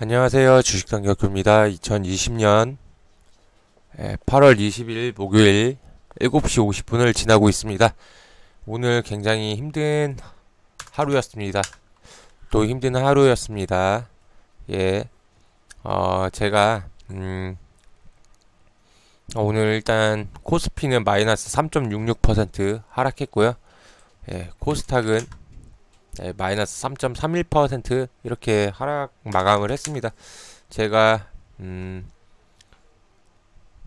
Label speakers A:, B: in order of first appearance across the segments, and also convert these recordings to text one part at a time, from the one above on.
A: 안녕하세요. 주식당 격투입니다. 2020년 8월 20일 목요일 7시 50분을 지나고 있습니다. 오늘 굉장히 힘든 하루였습니다. 또 힘든 하루였습니다. 예, 제가 오늘 일단 코스피는 마이너스 3.66% 하락했고요. 코스닥은 마이너스 3.31% 이렇게 하락 마감을 했습니다. 제가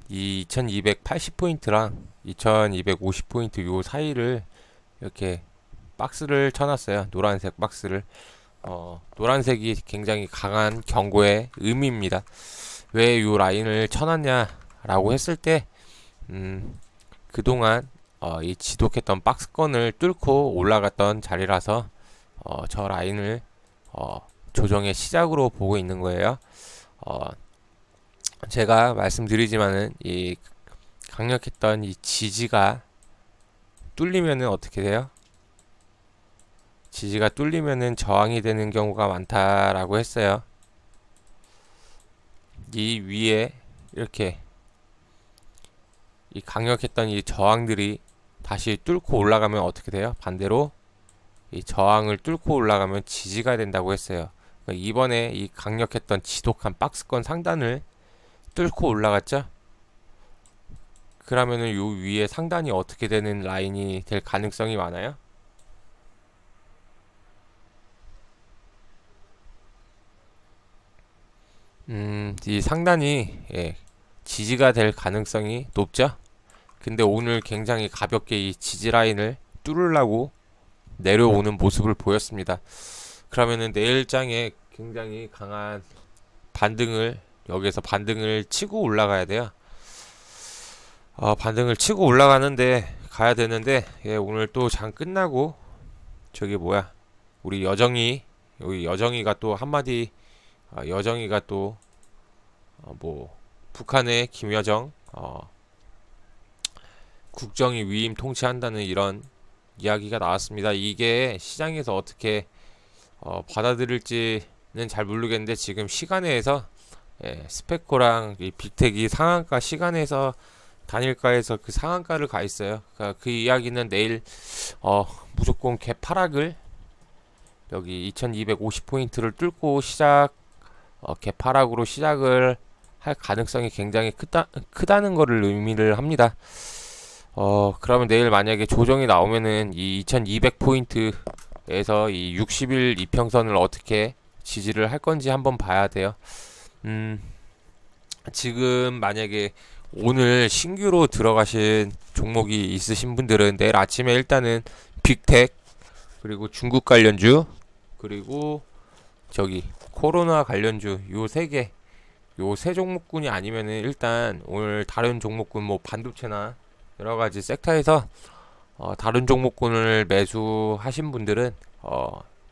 A: 이 2280포인트랑 2250포인트 요 사이를 이렇게 박스를 쳐놨어요. 노란색 박스를. 노란색이 굉장히 강한 경고의 의미입니다. 왜 요 라인을 쳐놨냐 라고 했을 때 그동안 이 지독했던 박스권을 뚫고 올라갔던 자리라서 저 라인을 조정의 시작으로 보고 있는 거예요. 제가 말씀드리지만은 이 강력했던 이 지지가 뚫리면은 어떻게 돼요? 지지가 뚫리면은 저항이 되는 경우가 많다라고 했어요. 이 위에 이렇게 이 강력했던 이 저항들이 다시 뚫고 올라가면 어떻게 돼요? 반대로 이 저항을 뚫고 올라가면 지지가 된다고 했어요. 이번에 이 강력했던 지독한 박스권 상단을 뚫고 올라갔죠? 그러면은 요 위에 상단이 어떻게 되는 라인이 될 가능성이 많아요? 이 상단이 지지가 될 가능성이 높죠? 근데 오늘 굉장히 가볍게 이 지지 라인을 뚫으려고 내려오는 모습을 보였습니다. 그러면은 내일장에 굉장히 강한 반등을 여기서 반등을 치고 올라가야 돼요. 반등을 치고 올라가는데 가야 되는데 오늘 또 장 끝나고 저기 뭐야 우리 여정이 여기 여정이가 또 한마디 여정이가 또 뭐 북한의 김여정 국정이 위임 통치한다는 이런 이야기가 나왔습니다. 이게 시장에서 어떻게 받아들일지는 잘 모르겠는데 지금 시간에서 스페코랑 이 빅텍이 상한가 시간에서 단일가에서 그 상한가를 가 있어요. 그러니까 그 이야기는 내일 무조건 개파락을 여기 2250포인트를 뚫고 개파락으로 시작을 할 가능성이 굉장히 크다는 거를 의미를 합니다. 그러면 내일 만약에 조정이 나오면은 이 2200포인트에서 이 60일 이평선을 어떻게 지지를 할 건지 한번 봐야 돼요. 지금 만약에 오늘 신규로 들어가신 종목이 있으신 분들은 내일 아침에 일단은 빅텍 그리고 중국 관련주 그리고 저기 코로나 관련주 요 세 종목군이 아니면은 일단 오늘 다른 종목군 뭐 반도체나 여러가지 섹터에서 다른 종목군을 매수하신 분들은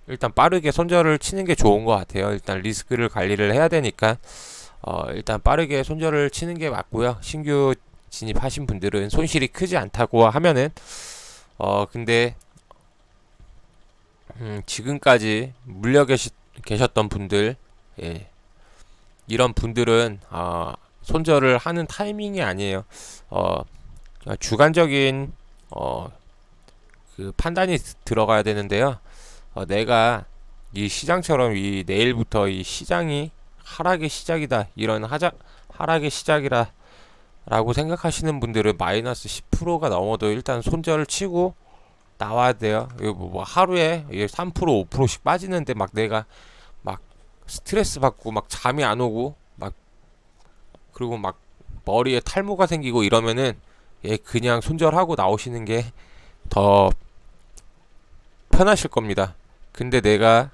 A: 일단 빠르게 손절을 치는 게 좋은 것 같아요. 일단 리스크를 관리를 해야 되니까 일단 빠르게 손절을 치는 게 맞고요. 신규 진입하신 분들은 손실이 크지 않다고 하면은 근데 지금까지 물려 계셨던 분들 이런 분들은 손절을 하는 타이밍이 아니에요. 주관적인 그 판단이 들어가야 되는데요. 내가 이 시장처럼 이 내일부터 이 시장이 하락의 시작이다 이런 하락의 시작이라 라고 생각하시는 분들은 마이너스 10%가 넘어도 일단 손절을 치고 나와야 돼요. 이거 뭐 하루에 3% 5%씩 빠지는데 막 내가 막 스트레스 받고 막 잠이 안 오고 막 그리고 막 머리에 탈모가 생기고 이러면은 그냥 손절하고 나오시는 게 더 편하실 겁니다. 근데 내가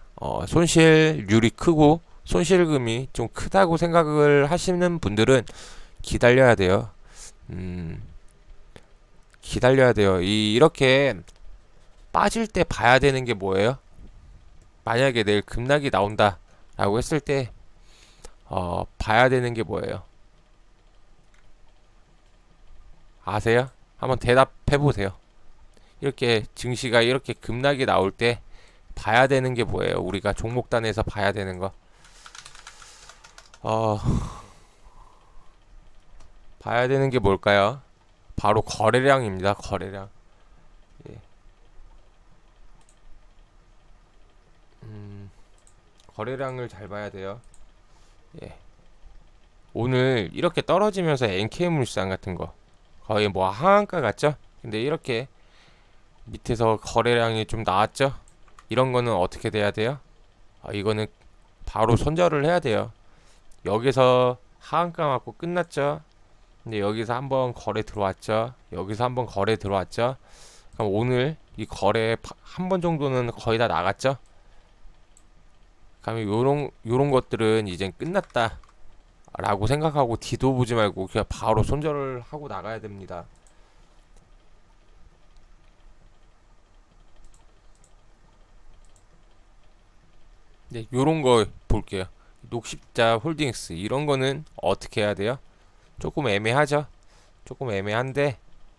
A: 손실률이 크고 손실금이 좀 크다고 생각을 하시는 분들은 기다려야 돼요. 기다려야 돼요. 이렇게 빠질 때 봐야 되는 게 뭐예요? 만약에 내일 급락이 나온다 라고 했을 때 봐야 되는 게 뭐예요? 아세요? 한번 대답해 보세요. 이렇게 증시가 이렇게 급락이 나올 때 봐야 되는 게 뭐예요? 우리가 종목단에서 봐야 되는 거. 어, 봐야 되는 게 뭘까요? 바로 거래량입니다. 거래량. 예. 거래량을 잘 봐야 돼요. 예. 오늘 이렇게 떨어지면서 NK물산 같은 거 거의 뭐 하한가 같죠? 근데 이렇게 밑에서 거래량이 좀 나왔죠? 이런 거는 어떻게 돼야 돼요? 이거는 바로 손절을 해야 돼요. 여기서 하한가 맞고 끝났죠? 근데 여기서 한번 거래 들어왔죠? 여기서 한번 거래 들어왔죠? 그럼 오늘 이 거래 한 번 정도는 거의 다 나갔죠? 그럼 요런 것들은 이젠 끝났다 라고 생각하고 뒤도 보지 말고 그냥 바로 손절을 하고 나가야 됩니다. 네, 요런 거 볼게요. 녹십자 홀딩스 이런 거는 어떻게 해야 돼요? 조금 애매하죠? 조금 애매한데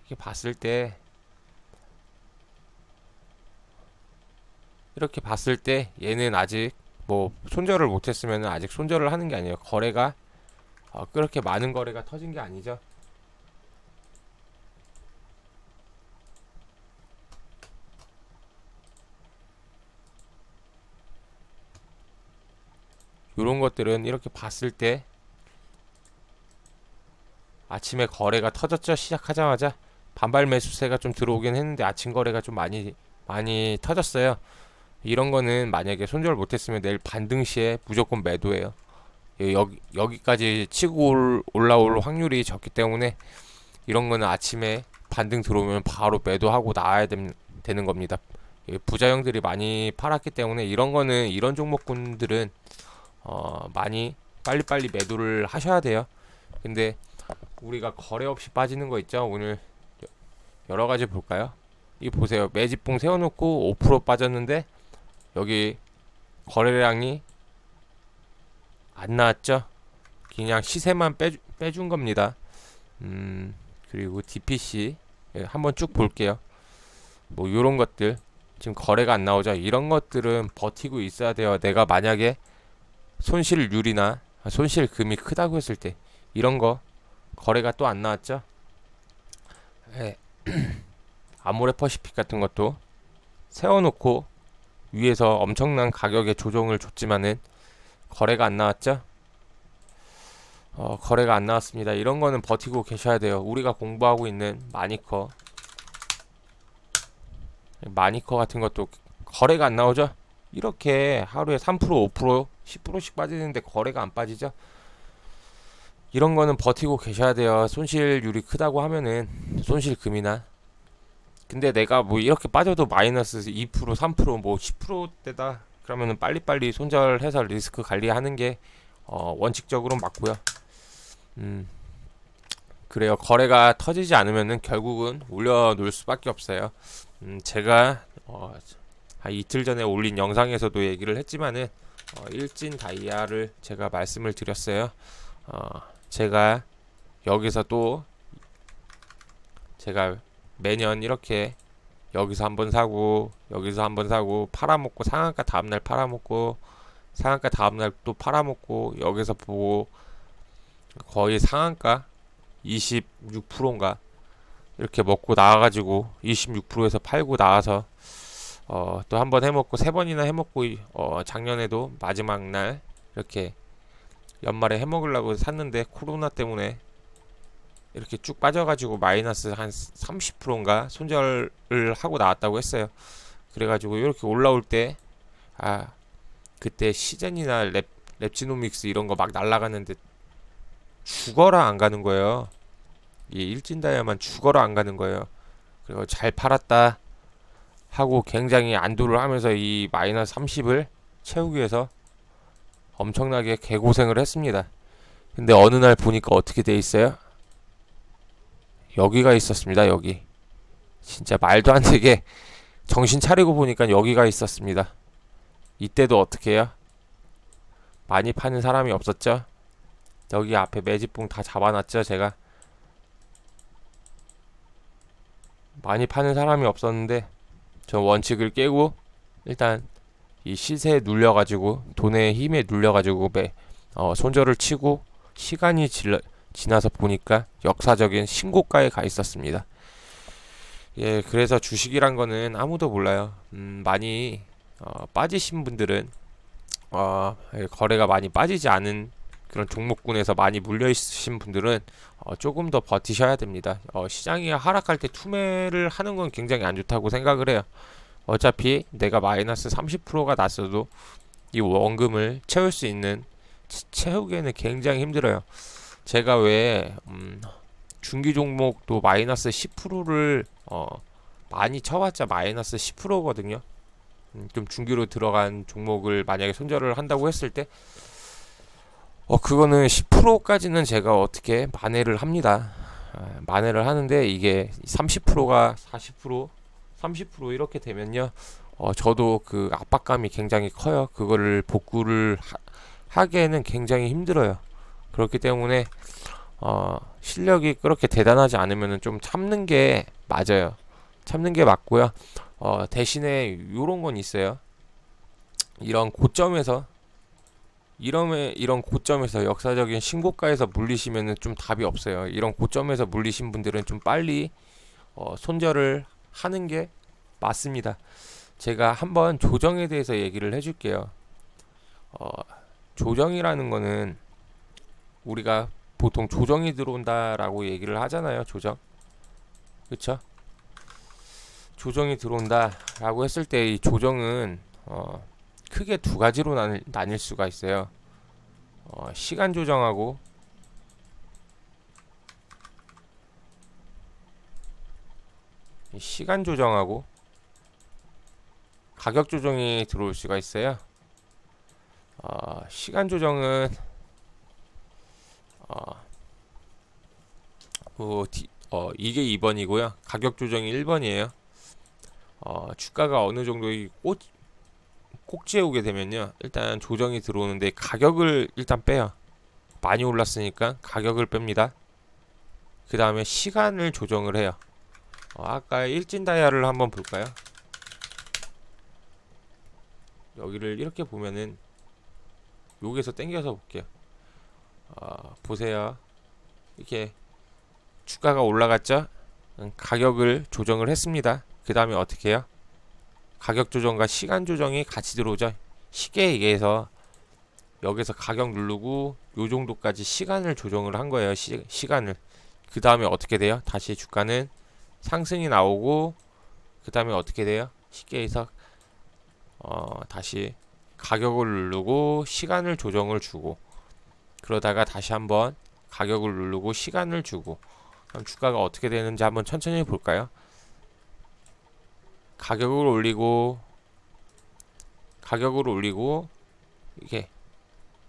A: 이렇게 봤을 때 이렇게 봤을 때 얘는 아직 뭐 손절을 못했으면 아직 손절을 하는 게 아니에요. 거래가 그렇게 많은 거래가 터진 게 아니죠. 요런 것들은 이렇게 봤을 때 아침에 거래가 터졌죠. 시작하자마자 반발 매수세가 좀 들어오긴 했는데 아침 거래가 좀 많이 터졌어요. 이런 거는 만약에 손절 못했으면 내일 반등 시에 무조건 매도예요. 여기까지 치고 올라올 확률이 적기 때문에 이런 거는 아침에 반등 들어오면 바로 매도하고 나와야 되는 겁니다. 부자형들이 많이 팔았기 때문에 이런 거는 이런 종목군들은 많이 빨리빨리 매도를 하셔야 돼요. 근데 우리가 거래 없이 빠지는 거 있죠. 오늘 여러 가지 볼까요? 이 보세요. 매집봉 세워놓고 5% 빠졌는데 여기 거래량이 안 나왔죠. 그냥 시세만 빼준 겁니다. 그리고 DPC 한번 쭉 볼게요. 뭐 요런 것들 지금 거래가 안 나오죠. 이런 것들은 버티고 있어야 돼요. 내가 만약에 손실률이나 손실금이 크다고 했을 때 이런 거 거래가 또 안 나왔죠. 예. 아모레퍼시픽 같은 것도 세워놓고 위에서 엄청난 가격의 조정을 줬지만은 거래가 안 나왔죠. 거래가 안 나왔습니다. 이런 거는 버티고 계셔야 돼요. 우리가 공부하고 있는 마니커 같은 것도 거래가 안 나오죠. 이렇게 하루에 3% 5% 10%씩 빠지는데 거래가 안 빠지죠. 이런 거는 버티고 계셔야 돼요. 손실률이 크다고 하면은 손실금이나. 근데 내가 뭐 이렇게 빠져도 마이너스 2% 3%뭐 10%대다 그러면은 빨리빨리 손절해서 리스크 관리하는 게 원칙적으로 맞고요. 그래요. 거래가 터지지 않으면은 결국은 올려놓을 수밖에 없어요. 제가 한 이틀 전에 올린 영상에서도 얘기를 했지만은 일진 다이아를 제가 말씀을 드렸어요. 제가 여기서 또 제가 매년 이렇게 여기서 한번 사고 여기서 한번 사고 팔아먹고 상한가 다음날 팔아먹고 상한가 다음날 또 팔아먹고 여기서 보고 거의 상한가 26%인가 이렇게 먹고 나와가지고 26%에서 팔고 나와서 또 한 번 해먹고 세 번이나 해먹고 작년에도 마지막 날 이렇게 연말에 해먹으려고 샀는데 코로나 때문에 이렇게 쭉 빠져가지고 마이너스 한 30%인가 손절을 하고 나왔다고 했어요. 그래가지고 이렇게 올라올 때 그때 시젠이나 랩지노믹스 이런 거 막 날라갔는데 죽어라 안 가는 거예요. 이 일진다이아만 죽어라 안 가는 거예요. 그리고 잘 팔았다 하고 굉장히 안도를 하면서 이 마이너스 30을 채우기 위해서 엄청나게 개고생을 했습니다. 근데 어느 날 보니까 어떻게 돼 있어요? 여기가 있었습니다. 여기 진짜 말도 안 되게 정신 차리고 보니까 여기가 있었습니다. 이때도 어떻게 해요? 많이 파는 사람이 없었죠? 여기 앞에 매집봉 다 잡아놨죠. 제가 많이 파는 사람이 없었는데 저 원칙을 깨고 일단 이 시세에 눌려가지고 돈의 힘에 눌려가지고 손절을 치고 시간이 지나서 보니까 역사적인 신고가에 가 있었습니다. 예, 그래서 주식이란 거는 아무도 몰라요. 많이 빠지신 분들은 거래가 많이 빠지지 않은 그런 종목군에서 많이 물려 있으신 분들은 조금 더 버티셔야 됩니다. 시장이 하락할 때 투매를 하는 건 굉장히 안 좋다고 생각을 해요. 어차피 내가 마이너스 30%가 났어도 이 원금을 채울 수 있는 채우기에는 굉장히 힘들어요. 제가 왜 중기 종목도 마이너스 10%를 많이 쳐봤자 마이너스 10%거든요. 좀 중기로 들어간 종목을 만약에 손절을 한다고 했을 때 그거는 10%까지는 제가 어떻게 만회를 합니다. 만회를 하는데 이게 30%가 40%, 30% 이렇게 되면요. 저도 그 압박감이 굉장히 커요. 그거를 복구를 하기에는 굉장히 힘들어요. 그렇기 때문에 실력이 그렇게 대단하지 않으면 좀 참는 게 맞아요. 참는 게 맞고요. 대신에 요런 건 있어요. 이런 고점에서 역사적인 신고가에서 물리시면은 좀 답이 없어요. 이런 고점에서 물리신 분들은 좀 빨리 손절을 하는 게 맞습니다. 제가 한번 조정에 대해서 얘기를 해줄게요. 조정이라는 거는 우리가 보통 조정이 들어온다라고 얘기를 하잖아요. 조정, 그쵸? 조정이 들어온다라고 했을 때 이 조정은 크게 두 가지로 나뉠 수가 있어요. 시간 조정하고 가격 조정이 들어올 수가 있어요. 시간 조정은 이게 2번이고요. 가격 조정이 1번이에요. 주가가 어느 정도 꼭지에 오게 되면요. 일단 조정이 들어오는데 가격을 일단 빼요. 많이 올랐으니까 가격을 뺍니다. 그 다음에 시간을 조정을 해요. 아까 일진 다이아를 한번 볼까요? 여기를 이렇게 보면은 여기서 당겨서 볼게요. 보세요. 이렇게 주가가 올라갔죠? 가격을 조정을 했습니다. 그 다음에 어떻게 해요? 가격 조정과 시간 조정이 같이 들어오죠. 쉽게 얘기해서 여기서 가격 누르고 요 정도까지 시간을 조정을 한 거예요. 시간을. 그 다음에 어떻게 돼요? 다시 주가는 상승이 나오고 그 다음에 어떻게 돼요? 쉽게 해서 다시 가격을 누르고 시간을 조정을 주고 그러다가 다시 한번 가격을 누르고 시간을 주고 그럼 주가가 어떻게 되는지 한번 천천히 볼까요? 가격을 올리고 이렇게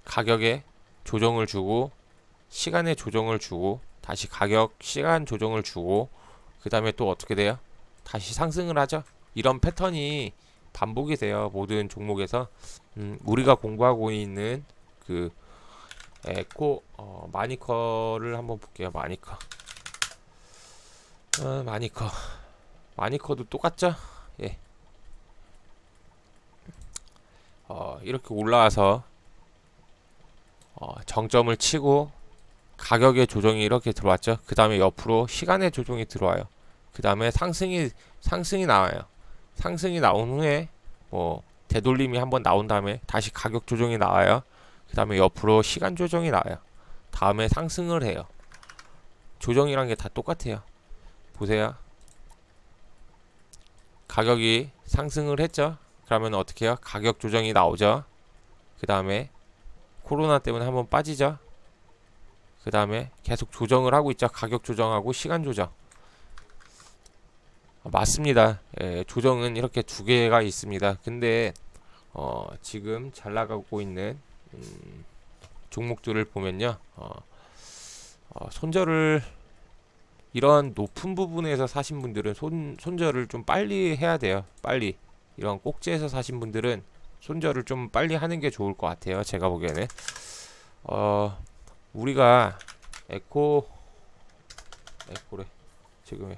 A: 가격에 조정을 주고 시간에 조정을 주고 다시 가격 시간 조정을 주고 그 다음에 또 어떻게 돼요? 다시 상승을 하죠. 이런 패턴이 반복이 돼요. 모든 종목에서. 우리가 공부하고 있는 그 에코 마니커를 한번 볼게요. 마니커도 똑같죠? 예. 이렇게 올라와서 정점을 치고 가격의 조정이 이렇게 들어왔죠. 그 다음에 옆으로 시간의 조정이 들어와요. 그 다음에 상승이 나와요. 상승이 나온 후에 뭐 되돌림이 한번 나온 다음에 다시 가격 조정이 나와요. 그 다음에 옆으로 시간 조정이 나와요. 다음에 상승을 해요. 조정이란 게 다 똑같아요. 보세요. 가격이 상승을 했죠. 그러면 어떻게 해요? 가격 조정이 나오죠. 그 다음에 코로나 때문에 한번 빠지죠. 그 다음에 계속 조정을 하고 있죠. 가격 조정하고 시간 조정. 맞습니다. 예, 조정은 이렇게 두 개가 있습니다. 근데 지금 잘 나가고 있는 종목들을 보면요. 손절을 이런 높은 부분에서 사신 분들은 손절을 좀 빨리 해야 돼요. 빨리. 이런 꼭지에서 사신 분들은 손절을 좀 빨리 하는 게 좋을 것 같아요. 제가 보기에는. 우리가 에코래. 지금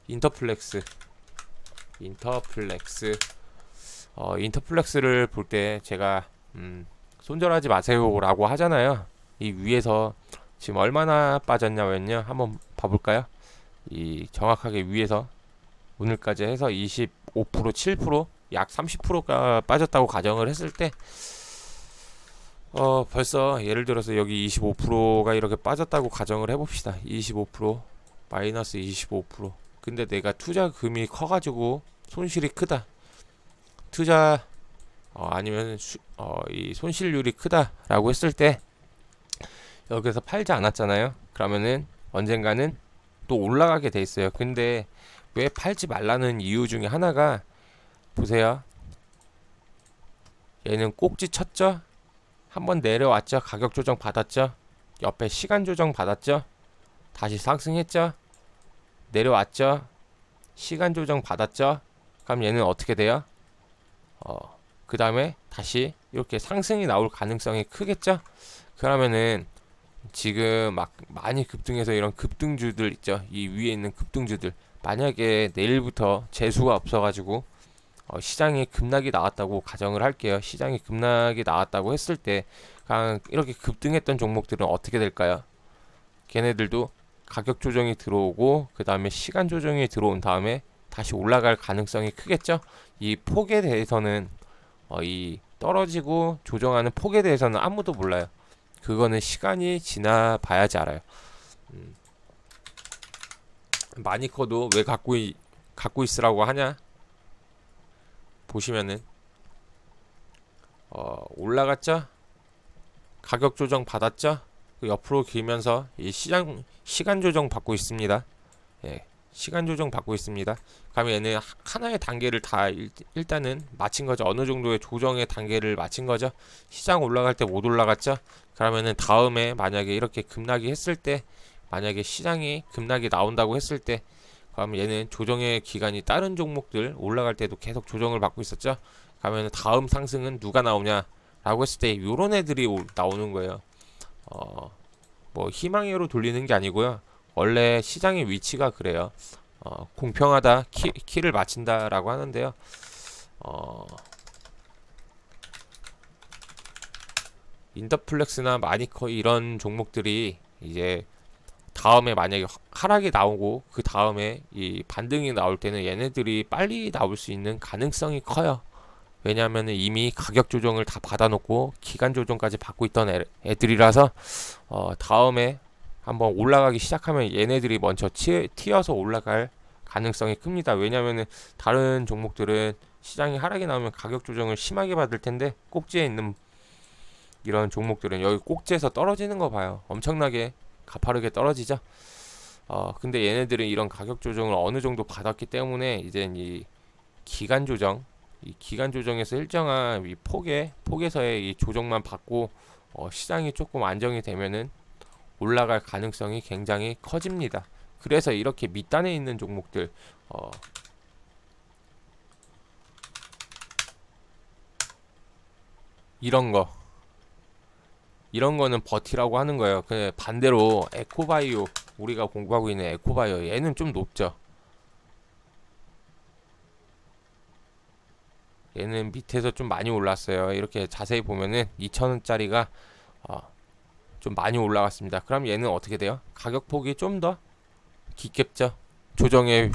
A: 인터플렉스를 볼 때 제가 손절하지 마세요 라고 하잖아요. 이 위에서 지금 얼마나 빠졌냐면요, 한번 봐볼까요? 이 정확하게 위에서 오늘까지 해서 25% 7% 약 30%가 빠졌다고 가정을 했을 때 벌써 예를 들어서 여기 25%가 이렇게 빠졌다고 가정을 해봅시다. 25% 마이너스 25%. 근데 내가 투자금이 커가지고 손실이 크다. 투자 아니면 이 손실률이 크다라고 했을 때 여기서 팔지 않았잖아요. 그러면은 언젠가는 또 올라가게 돼 있어요. 근데 왜 팔지 말라는 이유 중에 하나가, 보세요. 얘는 꼭지 쳤죠? 한번 내려왔죠? 가격 조정 받았죠? 옆에 시간 조정 받았죠? 다시 상승했죠? 내려왔죠? 시간 조정 받았죠? 그럼 얘는 어떻게 돼요? 그 다음에 다시 이렇게 상승이 나올 가능성이 크겠죠? 그러면은 지금 막 많이 급등해서 이런 급등주들 있죠? 이 위에 있는 급등주들, 만약에 내일부터 재수가 없어가지고 시장에 급락이 나왔다고 가정을 할게요. 시장이 급락이 나왔다고 했을 때 그냥 이렇게 급등했던 종목들은 어떻게 될까요? 걔네들도 가격 조정이 들어오고 그 다음에 시간 조정이 들어온 다음에 다시 올라갈 가능성이 크겠죠? 이 폭에 대해서는 이 떨어지고 조정하는 폭에 대해서는 아무도 몰라요. 그거는 시간이 지나 봐야지 알아요. 마니커도 왜 갖고 있으라고 하냐? 보시면은 올라갔죠? 가격 조정 받았죠? 그 옆으로 길면서 이 시간 조정 받고 있습니다. 예, 시간 조정 받고 있습니다. 그러면 얘는 하나의 단계를 다 일단은 마친 거죠. 어느 정도의 조정의 단계를 마친 거죠. 시장 올라갈 때 못 올라갔죠. 그러면은 다음에 만약에 이렇게 급락이 했을 때, 만약에 시장이 급락이 나온다고 했을 때, 그럼 얘는 조정의 기간이 다른 종목들 올라갈 때도 계속 조정을 받고 있었죠. 그러면 다음 상승은 누가 나오냐 라고 했을 때 요런 애들이 나오는 거예요. 뭐 희망으로 돌리는 게 아니고요. 원래 시장의 위치가 그래요. 공평하다, 키를 맞춘다 라고 하는데요. 인더플렉스나 마니커 이런 종목들이 이제 다음에 만약에 하락이 나오고 그 다음에 이 반등이 나올 때는 얘네들이 빨리 나올 수 있는 가능성이 커요. 왜냐하면 이미 가격 조정을 다 받아놓고 기간 조정까지 받고 있던 애들이라서 다음에 한번 올라가기 시작하면 얘네들이 먼저 튀어서 올라갈 가능성이 큽니다. 왜냐하면 다른 종목들은 시장이 하락이 나오면 가격 조정을 심하게 받을 텐데, 꼭지에 있는 이런 종목들은 여기 꼭지에서 떨어지는 거 봐요. 엄청나게 가파르게 떨어지죠. 근데 얘네들은 이런 가격 조정을 어느 정도 받았기 때문에 이제 이 기간 조정에서 일정한 이 폭에서의 이 조정만 받고 시장이 조금 안정이 되면은 올라갈 가능성이 굉장히 커집니다. 그래서 이렇게 밑단에 있는 종목들, 이런 거는 버티라고 하는 거예요. 그 반대로 에코바이오, 우리가 공부하고 있는 에코바이오, 얘는 좀 높죠. 얘는 밑에서 좀 많이 올랐어요. 이렇게 자세히 보면은 2,000원짜리가 좀 많이 올라갔습니다. 그럼 얘는 어떻게 돼요? 가격폭이 좀 더 깊겠죠. 조정의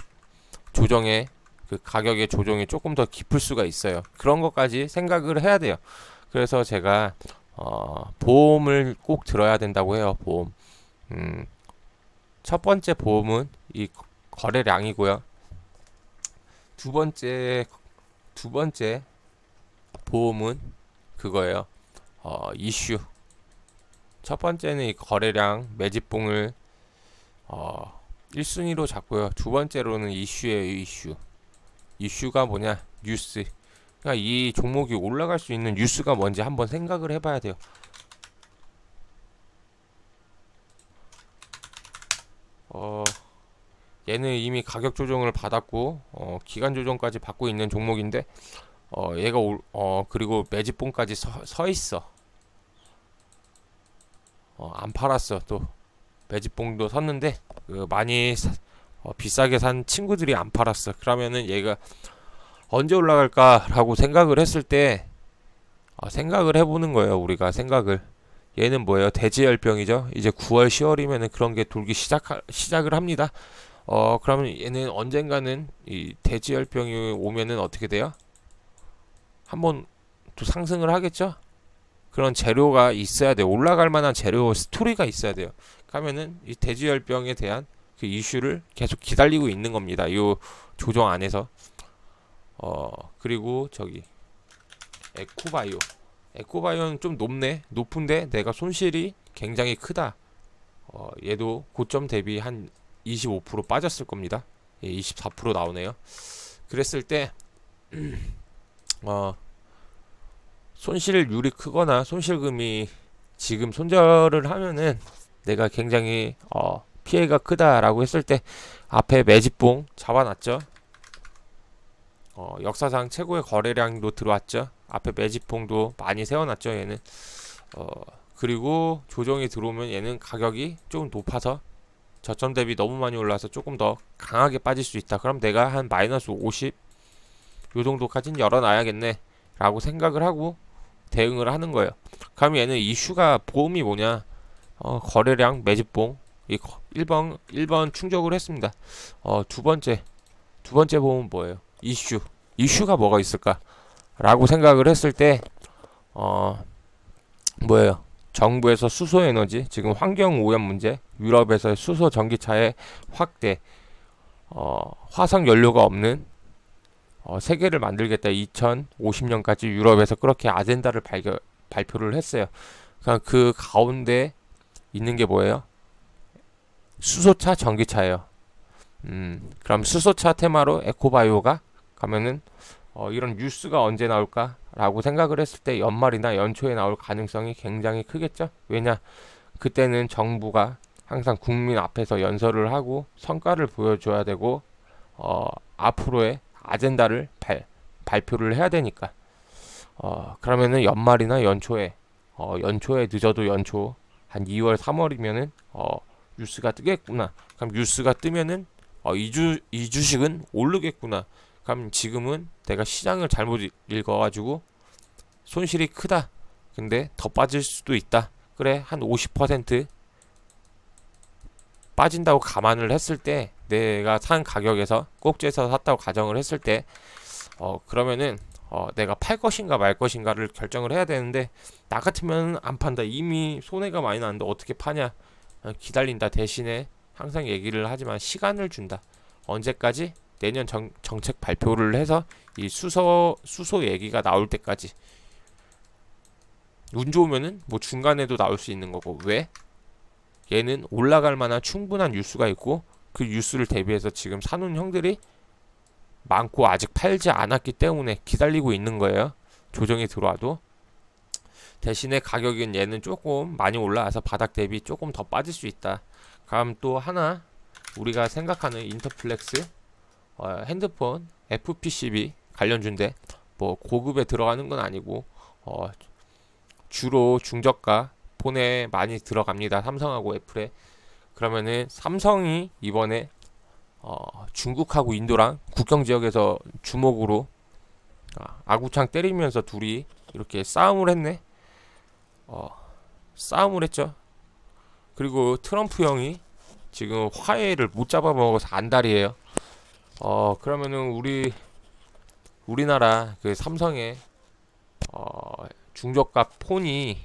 A: 그 가격의 조정이 조금 더 깊을 수가 있어요. 그런 것까지 생각을 해야 돼요. 그래서 제가 보험을 꼭 들어야 된다고 해요. 보험. 첫 번째 보험은 이 거래량이고요. 두 번째 보험은 그거예요. 이슈. 첫 번째는 이 거래량 매집봉을 1순위로 잡고요. 두 번째로는 이슈예요. 이슈가 뭐냐? 뉴스. 그러니까 이 종목이 올라갈 수 있는 뉴스가 뭔지 한번 생각을 해봐야 돼요. 얘는 이미 가격 조정을 받았고 기간 조정까지 받고 있는 종목인데 얘가 그리고 매집봉까지 서 있어. 안 팔았어. 또 매집봉도 섰는데 많이 비싸게 산 친구들이 안 팔았어. 그러면은 얘가 언제 올라갈까 라고 생각을 했을 때 생각을 해보는 거예요. 우리가 생각을. 얘는 뭐예요? 대지열병이죠. 이제 9월, 10월이면은 그런 게 돌기 시작을 합니다. 그러면 얘는 언젠가는 이 대지열병이 오면은 어떻게 돼요? 한번 또 상승을 하겠죠? 그런 재료가 있어야 돼요. 올라갈 만한 재료 스토리가 있어야 돼요. 그러면은 이 대지열병에 대한 그 이슈를 계속 기다리고 있는 겁니다. 이 조정 안에서. 그리고 저기 에코바이오. 에코바이오는 좀 높은데 내가 손실이 굉장히 크다. 얘도 고점 대비 한 25% 빠졌을 겁니다. 예, 24% 나오네요. 그랬을 때 손실률이 크거나 손실금이 지금 손절을 하면은 내가 굉장히 피해가 크다라고 했을 때 앞에 매집봉 잡아놨죠. 역사상 최고의 거래량도 들어왔죠. 앞에 매집봉도 많이 세워놨죠. 얘는 그리고 조정이 들어오면 얘는 가격이 조금 높아서 저점 대비 너무 많이 올라서 조금 더 강하게 빠질 수 있다. 그럼 내가 한 마이너스 50 요 정도까지는 열어놔야겠네 라고 생각을 하고 대응을 하는 거예요. 그럼 얘는 이슈가 보험이 뭐냐, 거래량 매집봉 1번 충족을 했습니다. 두 번째 보험은 뭐예요? 이슈가 뭐가 있을까 라고 생각을 했을 때 뭐예요? 정부에서 수소에너지, 지금 환경오염 문제, 유럽에서 수소 전기차의 확대, 화석연료가 없는 세계를 만들겠다. 2050년까지 유럽에서 그렇게 아젠다를 발표를 했어요. 그 가운데 있는 게 뭐예요? 수소차, 전기차예요. 그럼 수소차 테마로 에코바이오가 가면은 이런 뉴스가 언제 나올까? 라고 생각을 했을 때 연말이나 연초에 나올 가능성이 굉장히 크겠죠? 왜냐? 그때는 정부가 항상 국민 앞에서 연설을 하고 성과를 보여줘야 되고 앞으로의 아젠다를 발표를 해야 되니까 그러면은 연말이나 연초에 늦어도 연초 한 2월 3월이면은 뉴스가 뜨겠구나. 그럼 뉴스가 뜨면은 이 주식은 오르겠구나. 그럼 지금은 내가 시장을 잘못 읽어가지고 손실이 크다. 근데 더 빠질 수도 있다. 그래, 한 50% 빠진다고 감안을 했을 때, 내가 산 가격에서 꼭지에서 샀다고 가정을 했을 때 그러면은 내가 팔 것인가 말 것인가를 결정을 해야 되는데, 나 같으면 안 판다. 이미 손해가 많이 나는데 어떻게 파냐. 기다린다. 대신에 항상 얘기를 하지만 시간을 준다. 언제까지? 내년 정책 발표를 해서 이 수소 얘기가 나올 때까지. 운 좋으면은 뭐 중간에도 나올 수 있는 거고. 왜? 얘는 올라갈 만한 충분한 뉴스가 있고, 그 뉴스를 대비해서 지금 사놓은 형들이 많고 아직 팔지 않았기 때문에 기다리고 있는 거예요. 조정이 들어와도. 대신에 가격은 얘는 조금 많이 올라와서 바닥 대비 조금 더 빠질 수 있다. 그럼 또 하나 우리가 생각하는 인터플렉스, 핸드폰 FPCB 관련주인데 뭐 고급에 들어가는 건 아니고 주로 중저가 폰에 많이 들어갑니다. 삼성하고 애플에. 그러면은 삼성이 이번에 중국하고 인도랑 국경 지역에서 주먹으로 아구창 때리면서 둘이 이렇게 싸움을 했네. 싸움을 했죠. 그리고 트럼프 형이 지금 화해를 못 잡아먹어서 안달이에요. 그러면은 우리나라 그 삼성의 중저가 폰이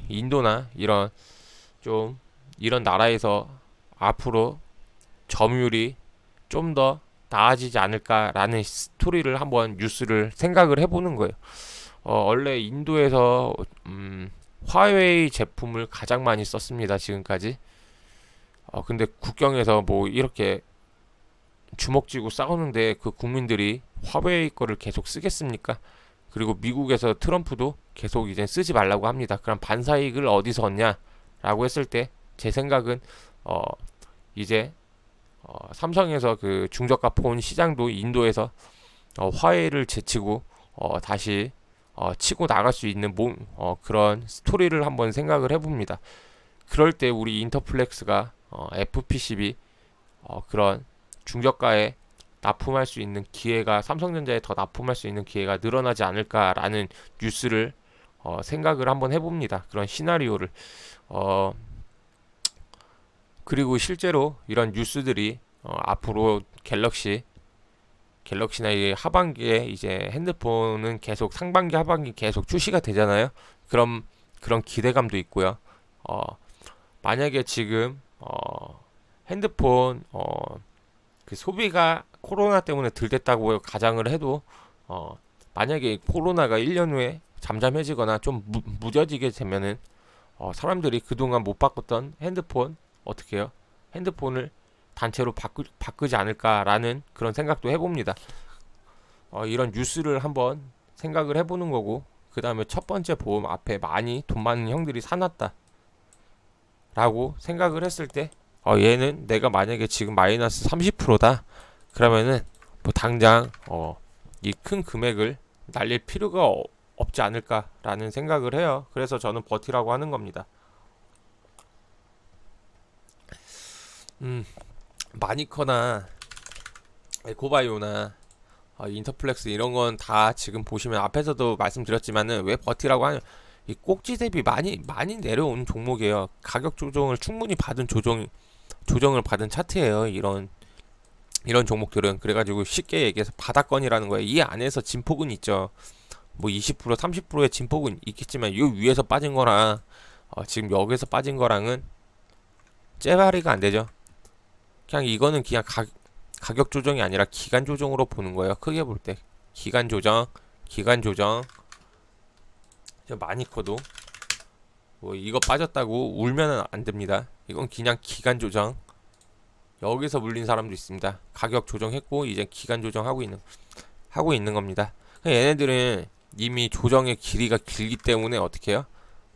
A: 인도나 이런 나라에서 앞으로 점유율이 좀 더 나아지지 않을까라는 스토리를 한번 뉴스를 생각을 해보는 거예요. 원래 인도에서 화웨이 제품을 가장 많이 썼습니다. 지금까지. 근데 국경에서 뭐 이렇게 주먹 쥐고 싸우는데 그 국민들이 화웨이 거를 계속 쓰겠습니까? 그리고 미국에서 트럼프도 계속 이제 쓰지 말라고 합니다. 그럼 반사이익을 어디서 얻냐? 라고 했을 때 제 생각은 이제 삼성에서 그 중저가 폰 시장도 인도에서 화웨이를 제치고 다시 치고 나갈 수 있는 그런 스토리를 한번 생각을 해봅니다. 그럴 때 우리 인터플렉스가 FPCB 그런 중저가의 납품할 수 있는 기회가, 삼성전자에 더 납품할 수 있는 기회가 늘어나지 않을까라는 뉴스를 생각을 한번 해봅니다. 그런 시나리오를. 어, 그리고 실제로 이런 뉴스들이 앞으로 갤럭시나 이 하반기에 이제 핸드폰은 계속 상반기 하반기 계속 출시가 되잖아요. 그런 기대감도 있고요. 어, 만약에 지금 핸드폰 그 소비가 코로나 때문에 덜됐다고 가정을 해도 만약에 코로나가 1년 후에 잠잠해지거나 좀 무뎌지게 되면은 사람들이 그동안 못 바꿨던 핸드폰 어떻게 해요? 핸드폰을 단체로 바꾸지 않을까라는 그런 생각도 해봅니다. 이런 뉴스를 한번 생각을 해보는 거고, 그 다음에 첫 번째 보험 앞에 돈 많은 형들이 사놨다 라고 생각을 했을 때 얘는 내가 만약에 지금 마이너스 30%다 그러면은 뭐 당장 이 큰 금액을 날릴 필요가 없지 않을까라는 생각을 해요. 그래서 저는 버티라고 하는 겁니다. 마니커나 에코바이오나 인터플렉스 이런 건 다 지금 보시면 앞에서도 말씀드렸지만은 왜 버티라고 하냐, 이 꼭지 대비 많이 내려온 종목이에요. 가격 조정을 충분히 받은 조정을 받은 차트예요. 이런 종목들은. 그래가지고 쉽게 얘기해서 바닥권이라는 거예요. 이 안에서 진폭은 있죠. 뭐 20% 30%의 진폭은 있겠지만 이 위에서 빠진 거랑 지금 여기서 빠진 거랑은 째바리가 안 되죠. 그냥 이거는 그냥 가격 조정이 아니라 기간 조정으로 보는 거예요. 크게 볼 때 기간 조정. 많이 커도 뭐 이거 빠졌다고 울면은 안 됩니다. 이건 그냥 기간 조정. 여기서 물린 사람도 있습니다. 가격 조정했고 이제 기간 조정하고 있는 겁니다. 얘네들은 이미 조정의 길이가 길기 때문에 어떻게 해요?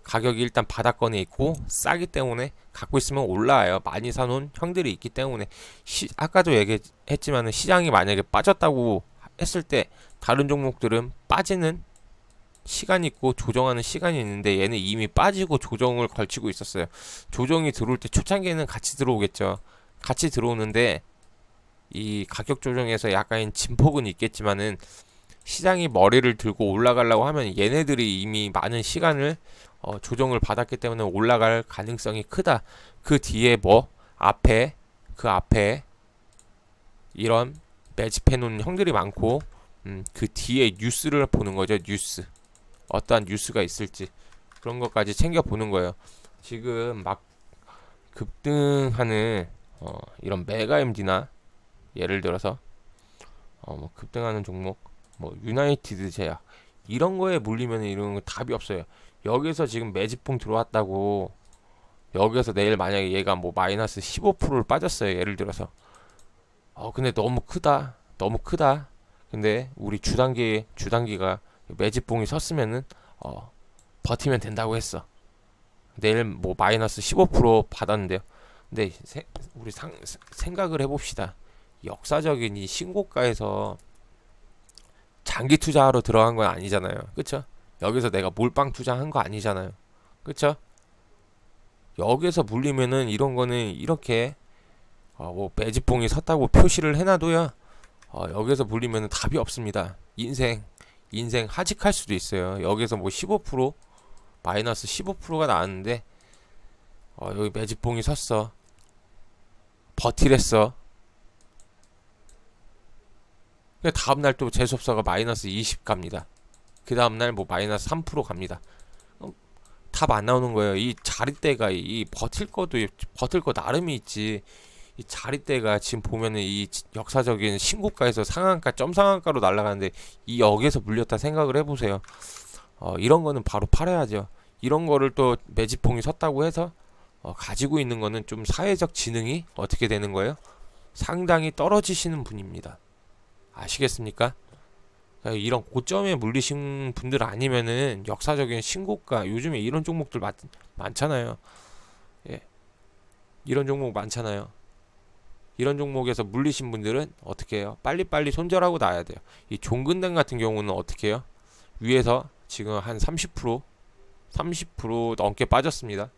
A: 가격이 일단 바닥권에 있고 싸기 때문에 갖고 있으면 올라와요. 많이 사놓은 형들이 있기 때문에. 아까도 얘기했지만 시장이 만약에 빠졌다고 했을 때 다른 종목들은 빠지는 시간이 있고 조정하는 시간이 있는데 얘는 이미 빠지고 조정을 걸치고 있었어요. 조정이 들어올 때 초창기에는 같이 들어오겠죠. 같이 들어오는데 이 가격 조정에서 약간의 진폭은 있겠지만은 시장이 머리를 들고 올라가려고 하면 얘네들이 이미 많은 시간을 조정을 받았기 때문에 올라갈 가능성이 크다. 그 뒤에 그 앞에 이런 매집해 놓은 형들이 많고 그 뒤에 뉴스를 보는 거죠. 뉴스. 어떠한 뉴스가 있을지 그런 것까지 챙겨 보는 거예요. 지금 막 급등하는 이런 메가MD나 예를 들어서 뭐 급등하는 종목 뭐 유나이티드 제약 이런 거에 물리면 이런 거 답이 없어요. 여기서 지금 매집봉 들어왔다고 여기서 내일 만약에 얘가 뭐 마이너스 15%를 빠졌어요. 예를 들어서 근데 너무 크다. 근데 우리 주단기가 매집봉이 섰으면은 버티면 된다고 했어. 내일 뭐 마이너스 15% 받았는데요. 근데 우리 생각을 해봅시다. 역사적인 이 신고가에서 장기 투자하러 들어간 건 아니잖아요. 그쵸? 여기서 내가 몰빵 투자한 거 아니잖아요. 그쵸? 여기서 물리면은 이런 거는 이렇게 뭐 매집봉이 섰다고 표시를 해놔도요. 여기서 물리면은 답이 없습니다. 인생 하직할 수도 있어요. 여기서 뭐 15% 마이너스 15%가 나왔는데 여기 매집봉이 섰어. 버티랬어. 다음날 또 재수없어가 마이너스 20 갑니다. 그 다음날 뭐 마이너스 3% 갑니다. 답 안 나오는 거예요. 이 자릿대가 버틸 거 나름이 있지. 이 자릿대가 지금 보면은 이 역사적인 신고가에서 상한가 점상한가로 날아가는데 이 역에서 물렸다 생각을 해보세요. 이런 거는 바로 팔아야죠. 이런 거를 또 매집봉이 섰다고 해서 가지고 있는 거는 좀 사회적 지능이 어떻게 되는 거예요? 상당히 떨어지시는 분입니다. 아시겠습니까? 이런 고점에 물리신 분들 아니면은 역사적인 신고가 요즘에 이런 종목들 많잖아요. 예. 이런 종목 많잖아요. 이런 종목에서 물리신 분들은 어떻게 해요? 빨리빨리 손절하고 나야 돼요. 이 종근당 같은 경우는 어떻게 해요? 위에서 지금 한 30% 넘게 빠졌습니다.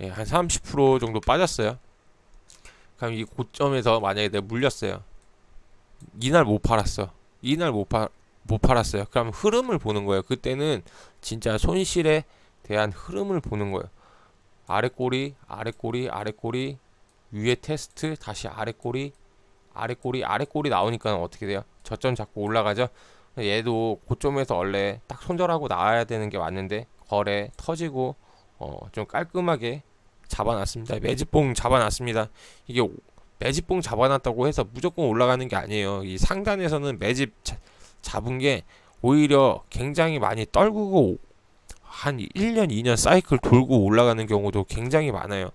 A: 예, 한 30% 정도 빠졌어요. 그럼 이 고점에서 만약에 내가 물렸어요. 이날 못 팔았어. 이날 못 팔았어요. 그럼 흐름을 보는 거예요. 그때는 진짜 손실에 대한 흐름을 보는 거예요. 아래 꼬리, 아래 꼬리, 아래 꼬리, 위에 테스트, 다시 아래 꼬리, 아래 꼬리, 아래 꼬리 나오니까 어떻게 돼요? 저점 잡고 올라가죠. 얘도 고점에서 원래 딱 손절하고 나와야 되는 게 맞는데 거래 터지고 좀 깔끔하게 잡아놨습니다. 매집봉 잡아놨습니다. 이게 매집봉 잡아놨다고 해서 무조건 올라가는 게 아니에요. 이 상단에서는 매집 잡은 게 오히려 굉장히 많이 떨구고 한 1년, 2년 사이클 돌고 올라가는 경우도 굉장히 많아요.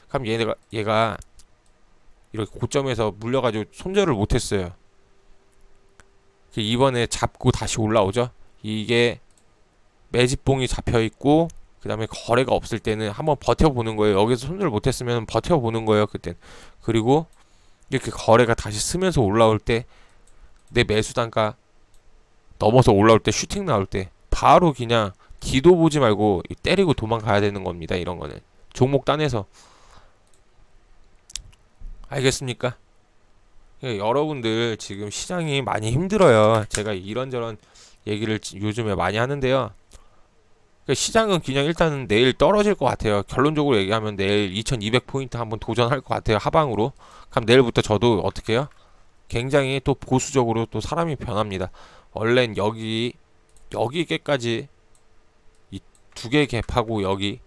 A: 그럼 얘가 이렇게 고점에서 물려가지고 손절을 못했어요. 이번에 잡고 다시 올라오죠. 이게 매집봉이 잡혀있고 그 다음에 거래가 없을 때는 한번 버텨보는 거예요. 여기서 손절 못했으면 버텨보는 거예요. 그땐. 그리고 이렇게 거래가 다시 쓰면서 올라올 때 내 매수 단가 넘어서 올라올 때, 슈팅 나올 때 바로 그냥 뒤도 보지 말고 때리고 도망가야 되는 겁니다. 이런 거는 종목 단에서. 알겠습니까? 여러분들 지금 시장이 많이 힘들어요. 제가 이런저런 얘기를 요즘에 많이 하는데요. 시장은 그냥 일단은 내일 떨어질 것 같아요. 결론적으로 얘기하면 내일 2200포인트 한번 도전할 것 같아요. 하방으로. 그럼 내일부터 저도 어떻게 해요? 굉장히 또 보수적으로 또 사람이 변합니다. 원래는 여기께까지 이 두 개 갭하고 여기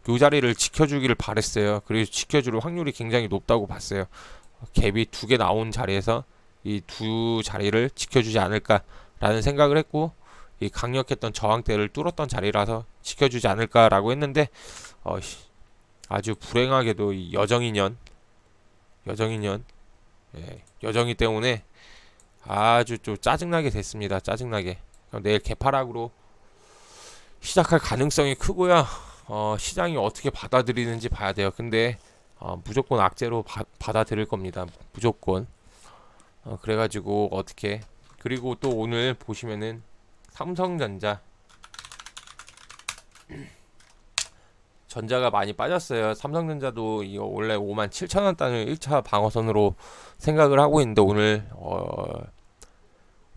A: 요 자리를 지켜주기를 바랬어요. 그리고 지켜줄 확률이 굉장히 높다고 봤어요. 갭이 두 개 나온 자리에서 이 두 자리를 지켜주지 않을까라는 생각을 했고, 이 강력했던 저항대를 뚫었던 자리라서 지켜주지 않을까라고 했는데 아주 불행하게도 이 여정인연 여정이 때문에 아주 좀 짜증나게 됐습니다. 짜증나게. 내일 개파락으로 시작할 가능성이 크고요. 시장이 어떻게 받아들이는지 봐야 돼요. 근데 무조건 악재로 받아들일 겁니다. 무조건. 그래가지고 어떻게. 그리고 또 오늘 보시면은 삼성전자가 많이 빠졌어요. 삼성전자도 이거 원래 57,000원 단을 1차 방어선으로 생각을 하고 있는데 오늘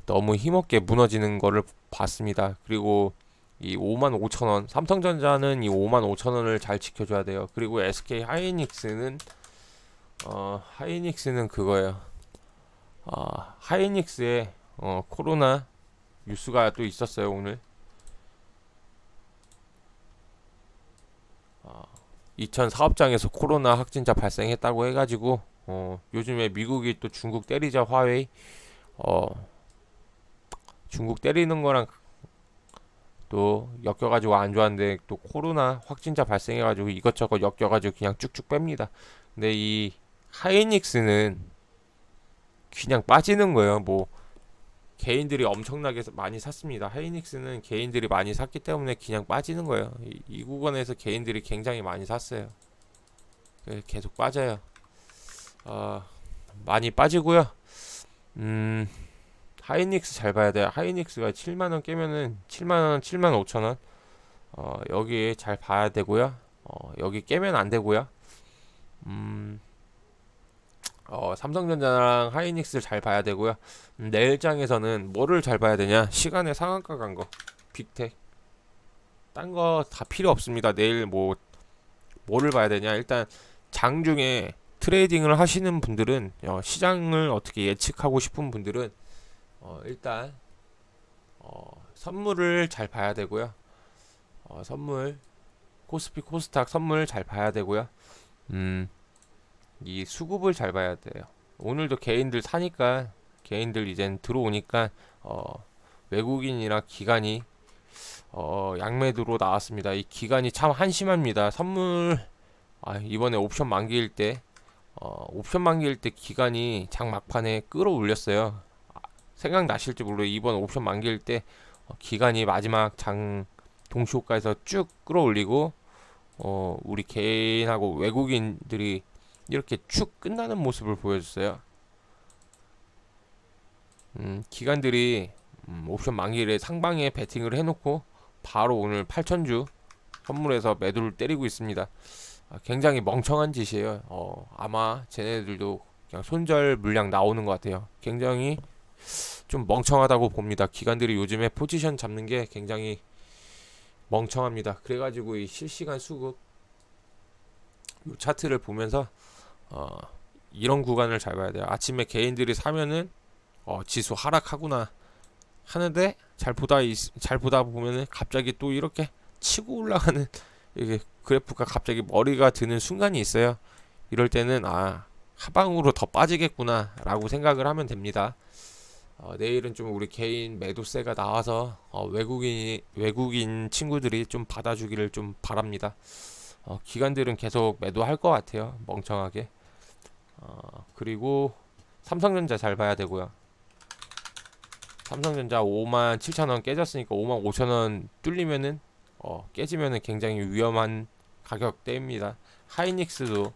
A: 너무 힘없게 무너지는 거를 봤습니다. 그리고 이 55,000원, 삼성전자는 이 55,000원을 잘 지켜줘야 돼요. 그리고 SK 하이닉스는 그거예요. 하이닉스에 코로나 뉴스가 또 있었어요. 오늘 2000 사업장에서 코로나 확진자 발생했다고 해가지고 요즘에 미국이 또 중국 때리자 화웨이 중국 때리는 거랑 또 엮여가지고 안 좋았는데 또 코로나 확진자 발생해가지고 이것저것 엮여가지고 그냥 쭉쭉 뺍니다. 근데 이 하이닉스는 그냥 빠지는 거예요. 뭐 개인들이 엄청나게 많이 샀습니다. 하이닉스는 개인들이 많이 샀기 때문에 그냥 빠지는 거예요. 이 구간에서 개인들이 굉장히 많이 샀어요. 계속 빠져요. 많이 빠지고요. 하이닉스 잘 봐야 돼요. 하이닉스가 7만원 깨면은 7만원, 75,000원. 여기 잘 봐야 되고요. 여기 깨면 안 되고요. 삼성전자랑 하이닉스를 잘 봐야 되고요. 내일장에서는 뭐를 잘 봐야 되냐? 시간의 상한가 간 거. 빅텍. 딴 거 다 필요 없습니다. 내일 뭐를 봐야 되냐? 일단 장중에 트레이딩을 하시는 분들은 시장을 어떻게 예측하고 싶은 분들은 일단 선물을 잘 봐야 되고요. 선물 코스피 코스닥 선물 잘 봐야 되고요. 이 수급을 잘 봐야 돼요. 오늘도 개인들 사니까 개인들 이젠 들어오니까 외국인이나 기관이 양매도로 나왔습니다. 이 기관이 참 한심합니다. 선물 이번에 옵션 만기일 때 기관이 장 막판에 끌어올렸어요. 생각나실지 몰라요. 이번 옵션 만기일 때 기관이 마지막 장 동시호가에서 쭉 끌어올리고 우리 개인하고 외국인들이 이렇게 쭉 끝나는 모습을 보여줬어요. 기관들이 옵션 만기일에 상방에 베팅을 해놓고 바로 오늘 8,000주 선물에서 매도를 때리고 있습니다. 굉장히 멍청한 짓이에요. 아마 쟤네들도 그냥 손절 물량 나오는 것 같아요. 굉장히 좀 멍청하다고 봅니다. 기관들이 요즘에 포지션 잡는 게 굉장히 멍청합니다. 그래가지고 이 실시간 수급 요 차트를 보면서 어, 이런 구간을 잘 봐야 돼요. 아침에 개인들이 사면은 지수 하락하구나 하는데 잘 보다 보면은 갑자기 또 이렇게 치고 올라가는 이게 그래프가 갑자기 머리가 드는 순간이 있어요. 이럴 때는 하방으로 더 빠지겠구나 라고 생각을 하면 됩니다. 내일은 좀 우리 개인 매도세가 나와서 외국인 친구들이 좀 받아주기를 좀 바랍니다. 기관들은 계속 매도할 것 같아요. 멍청하게. 그리고 삼성전자 잘 봐야 되고요. 삼성전자 57,000원 깨졌으니까 55,000원 뚫리면은 깨지면은 굉장히 위험한 가격대입니다. 하이닉스도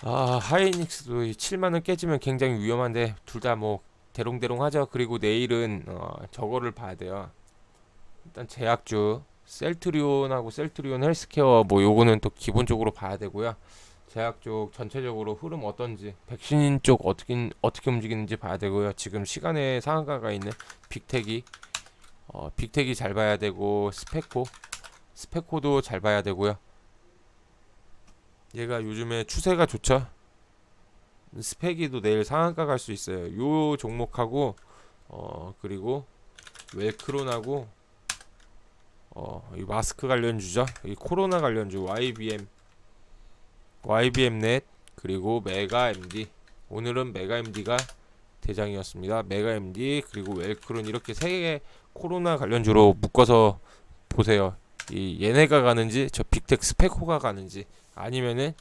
A: 하이닉스도 7만원 깨지면 굉장히 위험한데 둘 다 뭐 대롱대롱 하죠. 그리고 내일은 저거를 봐야 돼요. 일단 제약주 셀트리온하고 셀트리온 헬스케어 뭐 요거는 또 기본적으로 봐야 되고요. 제약 쪽 전체적으로 흐름 어떤지, 백신 쪽 어떻게 움직이는지 봐야 되고요. 지금 시간의 상한가가 있는 빅텍이 잘 봐야 되고, 스페코도 잘 봐야 되고요. 얘가 요즘에 추세가 좋죠. 스펙이도 내일 상한가 갈 수 있어요. 요 종목하고 그리고 웰크론하고 이 마스크 관련주죠. 이 코로나 관련주 YBM넷 그리고 메가MD. 오늘은 메가MD가 대장이었습니다. 메가MD 그리고 웰크론 이렇게 세 개 코로나 관련주로 묶어서 보세요. 이 얘네가 가는지 저 빅텍 스페코가 가는지 아니면은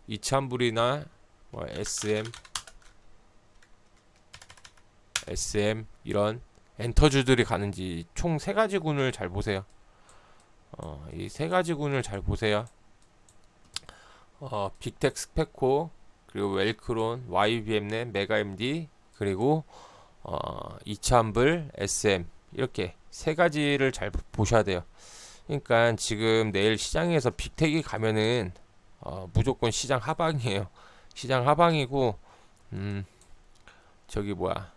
A: 이차함불이나 뭐 SM 이런 엔터주들이 가는지 총 세 가지 군을 잘 보세요. 이 세 가지 군을 잘 보세요. 빅텍 스페코 그리고 웰크론, YBM넷, 메가MD 그리고 이차함불, SM 이렇게 세 가지를 잘 보셔야 돼요. 그러니까 지금 내일 시장에서 빅텍이 가면은 무조건 시장 하방이에요. 시장 하방이고 저기 뭐야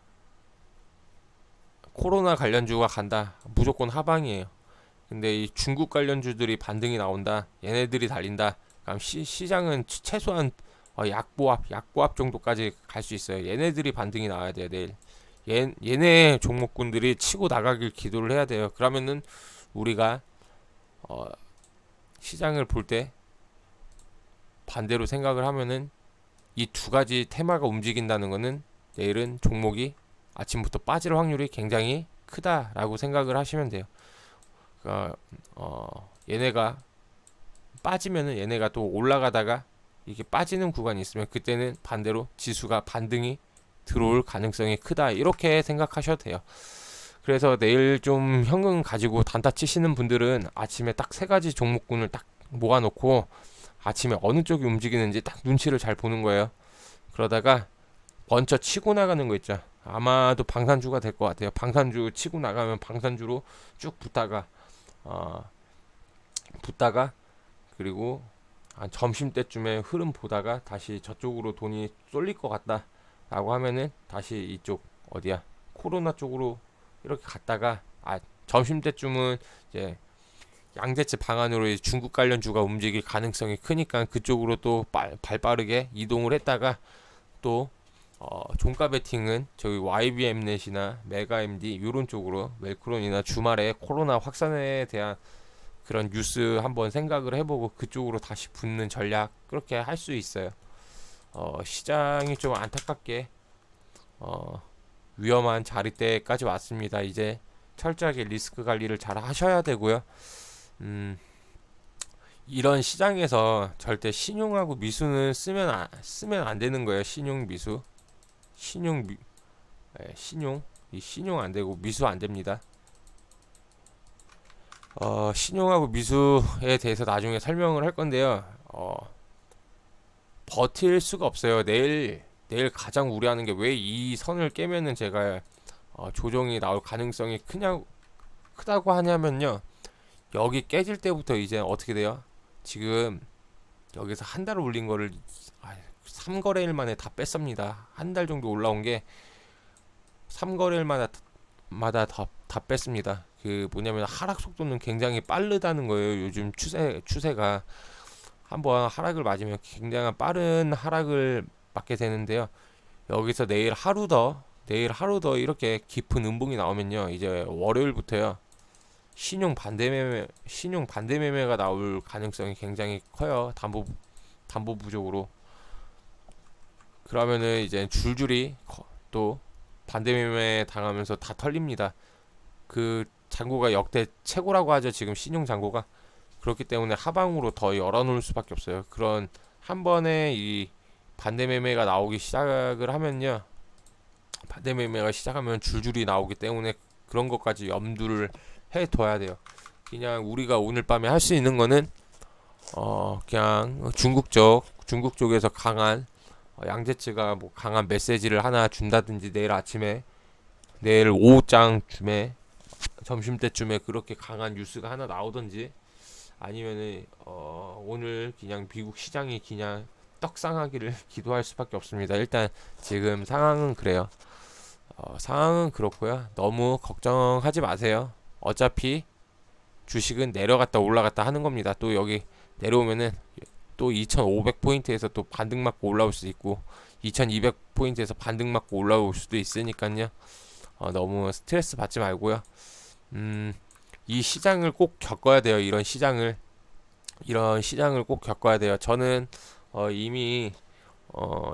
A: 코로나 관련주가 간다 무조건 하방이에요. 근데 이 중국 관련주들이 반등이 나온다 얘네들이 달린다 그럼 시장은 최소한 약보합 정도까지 갈 수 있어요. 얘네들이 반등이 나와야 돼요. 내일 얘네 종목군들이 치고 나가길 기도를 해야 돼요. 그러면은 우리가 시장을 볼 때 반대로 생각을 하면은 이 두 가지 테마가 움직인다는 거는 내일은 종목이 아침부터 빠질 확률이 굉장히 크다라고 생각을 하시면 돼요. 그러니까 얘네가 빠지면은 얘네가 또 올라가다가 이게 빠지는 구간이 있으면 그때는 반대로 지수가 반등이 들어올 가능성이 크다 이렇게 생각하셔도 돼요. 그래서 내일 좀 현금 가지고 단타 치시는 분들은 아침에 딱 세 가지 종목군을 딱 모아놓고 아침에 어느 쪽이 움직이는지 딱 눈치를 잘 보는 거예요. 그러다가 먼저 치고 나가는 거 있죠. 아마도 방산주가 될 것 같아요. 방산주 치고 나가면 방산주로 쭉 붙다가 그리고 한 점심때쯤에 흐름 보다가 다시 저쪽으로 돈이 쏠릴 것 같다 라고 하면은 다시 이쪽 어디야 코로나 쪽으로 이렇게 갔다가 점심때쯤은 이제 양대째 방안으로 중국 관련주가 움직일 가능성이 크니까 그쪽으로 또 발빠르게 이동을 했다가 또 종가 베팅은 저기 YBM넷이나 메가MD 이런 쪽으로 웰크론이나 주말에 코로나 확산에 대한 그런 뉴스 한번 생각을 해보고 그쪽으로 다시 붙는 전략 그렇게 할 수 있어요. 시장이 좀 안타깝게 위험한 자리대까지 왔습니다. 이제 철저하게 리스크 관리를 잘 하셔야 되고요. 이런 시장에서 절대 신용하고 미수는 쓰면 안 되는 거예요. 신용 안 되고 미수 안 됩니다. 신용하고 미수에 대해서 나중에 설명을 할 건데요. 버틸 수가 없어요. 내일 가장 우려하는 게 왜 이 선을 깨면은 제가 조정이 나올 가능성이 크다고 하냐면요. 여기 깨질 때부터 이제 어떻게 돼요? 지금 여기서 한 달 올린 거를 3거래일 만에 다 뺐습니다. 한 달 정도 올라온 게 3거래일마다 다 뺐습니다. 그 뭐냐면 하락 속도는 굉장히 빠르다는 거예요. 요즘 추세가 한번 하락을 맞으면 굉장한 빠른 하락을 맞게 되는데요. 여기서 내일 하루 더 이렇게 깊은 음봉이 나오면요. 이제 월요일부터요. 신용 반대 매매가 나올 가능성이 굉장히 커요. 담보 부족으로. 그러면은 이제 줄줄이 또 반대 매매 당하면서 다 털립니다. 그 잔고가 역대 최고라고 하죠. 지금 신용 잔고가. 그렇기 때문에 하방으로 더 열어놓을 수밖에 없어요. 그런 한 번에 이 반대 매매가 나오기 시작을 하면요. 반대 매매가 시작하면 줄줄이 나오기 때문에 그런 것까지 염두를 해둬야 돼요. 그냥 우리가 오늘 밤에 할 수 있는 거는 그냥 중국 쪽에서 강한 양재츠가 뭐 강한 메시지를 하나 준다든지 내일 오후장쯤에 점심때쯤에 그렇게 강한 뉴스가 하나 나오든지 아니면은 오늘 그냥 미국 시장이 그냥 떡상하기를 기도할 수밖에 없습니다. 일단 지금 상황은 그래요. 상황은 그렇고요. 너무 걱정하지 마세요. 어차피 주식은 내려갔다 올라갔다 하는 겁니다. 또 여기 내려오면은 또 2500포인트에서 또 반등 맞고 올라올 수도 있고 2200포인트에서 반등 맞고 올라올 수도 있으니까요. 너무 스트레스 받지 말고요. 이 시장을 꼭 겪어야 돼요. 이런 시장을 꼭 겪어야 돼요. 저는 이미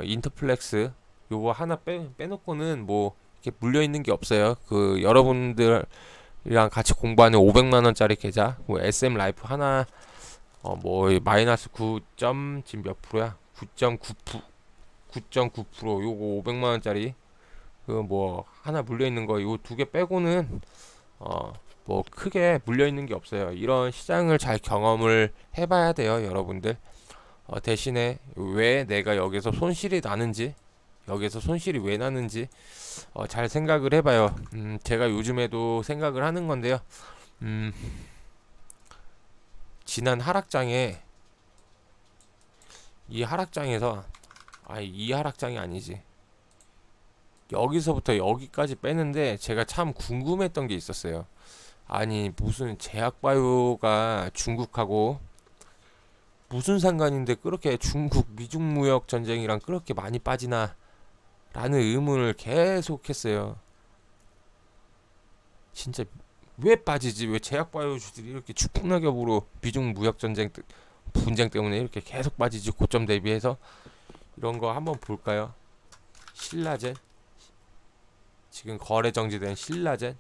A: 인터플렉스 요거 하나 빼놓고는 뭐 이렇게 물려 있는 게 없어요. 그 여러분들이랑 같이 공부하는 500만원짜리 계좌, 뭐 SM 라이프 하나 뭐 마이너스 9. 지금 몇 프로야? 9.9% 요거 500만원짜리 그 뭐 하나 물려 있는 거 요 두 개 빼고는 뭐 크게 물려 있는 게 없어요. 이런 시장을 잘 경험을 해봐야 돼요, 여러분들. 대신에 왜 내가 여기서 손실이 왜 나는지 잘 생각을 해봐요. 제가 요즘에도 생각을 하는 건데요. 지난 하락장에 이 하락장이 아니지. 여기서부터 여기까지 빼는데 제가 참 궁금했던 게 있었어요. 아니 무슨 제약바이오가 중국하고 무슨 상관인데 그렇게 미중 무역 전쟁이랑 그렇게 많이 빠지나 라는 의문을 계속했어요. 진짜 왜 빠지지? 왜 제약바이오주들이 이렇게 추풍낙엽으로 미중 무역 분쟁 때문에 이렇게 계속 빠지지? 고점 대비해서 이런 거 한번 볼까요? 신라젠 지금 거래 정지된 신라젠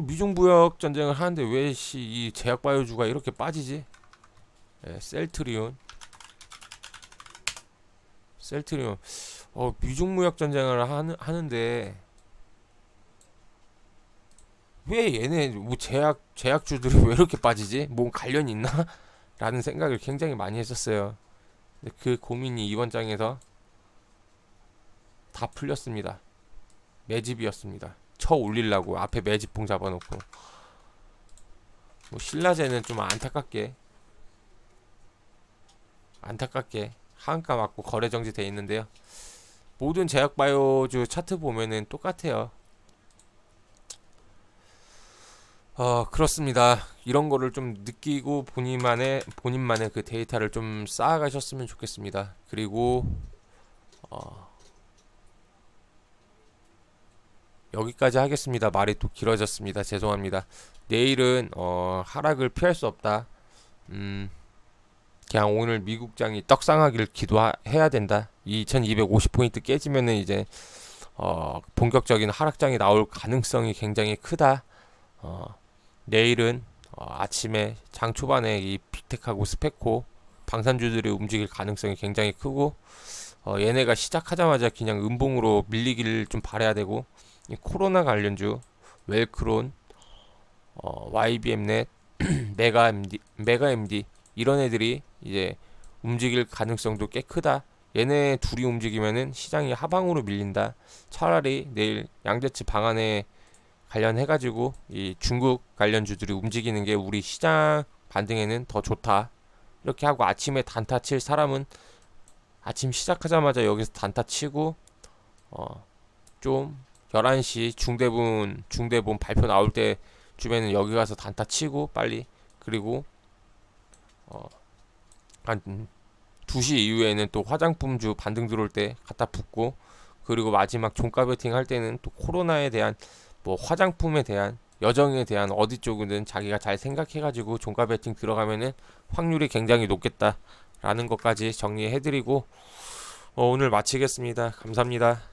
A: 미중 무역 전쟁을 하는데 왜 이 제약바이오주가 이렇게 빠지지? 셀트리온 미중 무역 전쟁을 하는데 왜 얘네 뭐 제약주들이 왜 이렇게 빠지지? 뭐 관련이 있나? 라는 생각을 굉장히 많이 했었어요. 근데 그 고민이 이번 장에서 다 풀렸습니다. 매집이었습니다. 쳐 올리려고 앞에 매집봉 잡아놓고 뭐 신라제는 좀 안타깝게 하한가 맞고 거래 정지돼 있는데요. 모든 제약바이오주 차트 보면은 똑같아요. 그렇습니다. 이런 거를 좀 느끼고 본인만의 그 데이터를 좀 쌓아가셨으면 좋겠습니다. 그리고 여기까지 하겠습니다. 말이 또 길어졌습니다. 죄송합니다. 내일은 하락을 피할 수 없다. 그냥 오늘 미국장이 떡상하기를 기도해야 된다. 2250포인트 깨지면은 이제 본격적인 하락장이 나올 가능성이 굉장히 크다. 내일은 아침에 장 초반에 이 빅텍하고 스페코 방산주들이 움직일 가능성이 굉장히 크고 얘네가 시작하자마자 그냥 음봉으로 밀리기를 좀 바라야 되고 이 코로나 관련주 웰크론 YBM넷 메가MD 이런 애들이 이제 움직일 가능성도 꽤 크다. 얘네 둘이 움직이면은 시장이 하방으로 밀린다. 차라리 내일 양재츠 방안에 관련해가지고 이 중국 관련주들이 움직이는 게 우리 시장 반등에는 더 좋다. 이렇게 하고 아침에 단타 칠 사람은 아침 시작하자마자 여기서 단타 치고 좀 11시 중대본 발표 나올 때 쯤에는 여기 가서 단타 치고 빨리, 그리고 한 2시 이후에는 또 화장품주 반등 들어올 때 갖다 붙고, 그리고 마지막 종가 베팅 할 때는 또 코로나에 대한 뭐 화장품에 대한 여정에 대한 어디 쪽이든 자기가 잘 생각해가지고 종가 베팅 들어가면은 확률이 굉장히 높겠다라는 것까지 정리해드리고 오늘 마치겠습니다. 감사합니다.